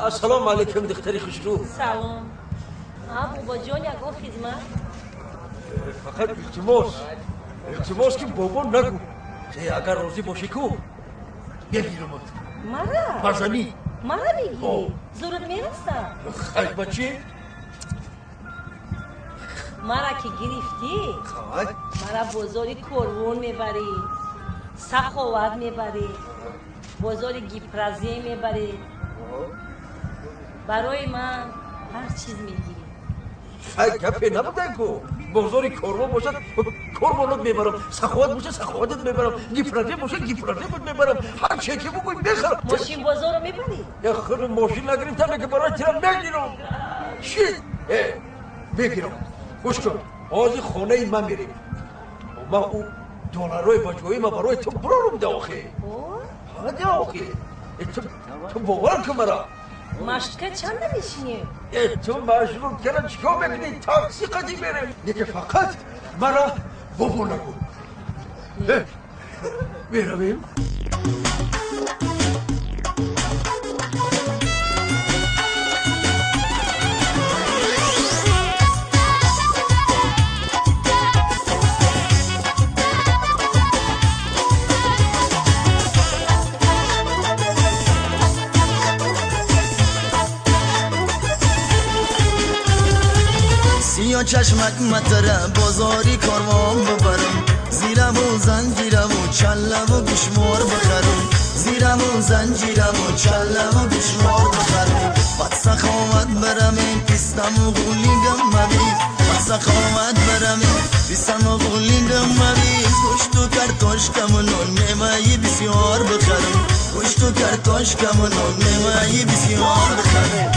السلام علیکم دختری خوشرو. سلام. بابا جان یکو خدمت. فقط التماس که بابا نگو. اگر راضی باشی کو بگیرمت. مرا؟ بازمی. مرا بگیری؟ ضرورت میرسم. خیلی بچی؟ مرا که گرفتی مرا بازاری کرون میبری، سخاوت میبری، بازاری گیپرازی میبری، برای من هر چیز میگیری. خیلی گپی نبوده کو بازاری کرون باشد کرونت میبرم، سخاوت باشه سخاوتت میبرم، گیپرازی باشه گیپرازیت میبرم، هر چی که بگوی میخرم. ماشین بازار رو میبری؟ یا خود ماشین نگرفتم که برای تیرم میگیرم. چی؟ بگیرم گوش کن. آز خانه من میریم ما او دلارای بجایی ما برای تو برارم ده آخی. ده آخی تو باور کن مرا. مشتکه چند نمیشینیم؟ تو مشروع کنم چیکار بکنی تاکسی قدی بریم یکی فقط مرا بابا نگو. میرویم. سیاه چشمک متره بازاری کاروان ببرم، زیرم و زنجیرم و چلم و گوشمار بخرم، زیرم و زنجیرم و چلم و گوشمار بخرم. بد سخاوت برم این پیستم و غولیگم مبید، بد سخاوت برم این پیستم و غولیگم مبید. گوشت و کرتاشکم و نون میوهی بسیار بخرم، گوشت و کرتاشکم و نون میوهی بسیار بخرم.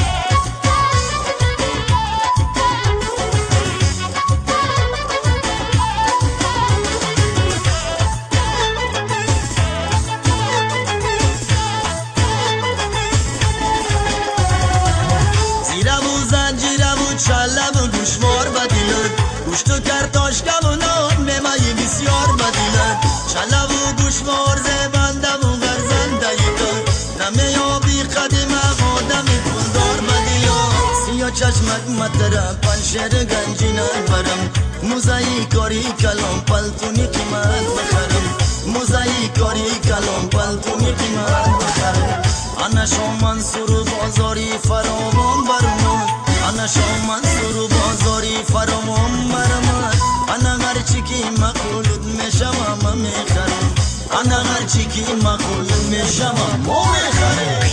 چلم و گوشمار بدیلد، گوشت و کرتاشکم و نان میمایی بسیار بدیلد. چلم و گوشمار زبندم و غرزنده یکر، نمیابی قدیم آدم پولدار بدیلد. سیاه چشمک متره پنشر گنجینه برم، موزایی کاری کلام پلتونی قیمت بخرم، موزایی کاری کلام پلتونی قیمت بخرم. انا شومن سرو بازاری فراوان برمون، انا شومن سرو بازاری فراوان برمون. انا هرچی که مقولت میشم اما میخرم، انا هرچی که مقولت میشم اما میخرم.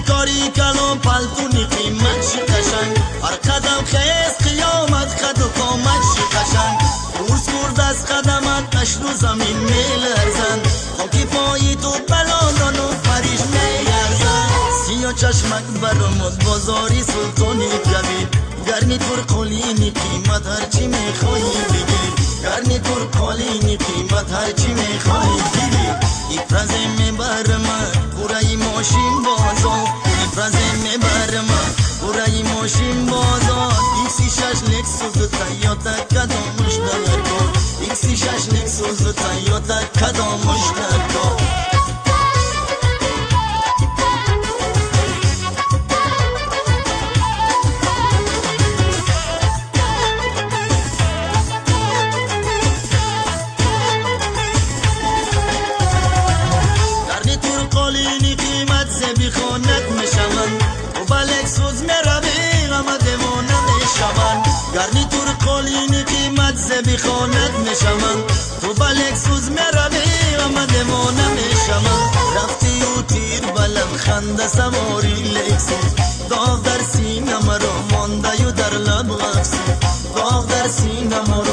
کاری کلام پلتونی قیمت شی قشنگ، هر قدم خیز قیامت قد و قامت شی قشنگ. روز کرد از قدمت دشت و زمین میلرزن، خاکی پایی تو بلندان و فریش میلرزن. سیاه چشمک برمد بازاری سلطانی کبیر، گرنی تور قلینی قیمت هرچی میخوایی بگیر، گرنی تور قلینی قیمت هرچی میخوایی بگیر. ایفرازه میبرم پورای ماشین بازار، ایفرازه میبرم پورای ماشین بازار. ایکسی شش لکسوس تایوتا کدامش نگرکن، ایکسی شش لکسوس تایوتا کدامش نگرکن. گرنی تور قولینی قیمت زبی خانت میشمن، تو بلک سوز میروی آمده ما نمیشمن. رفتی و تیر بلم خنده سواری لکسوز، داغ در سینم رو مانده و در لب غفصی، داغ در سینم رو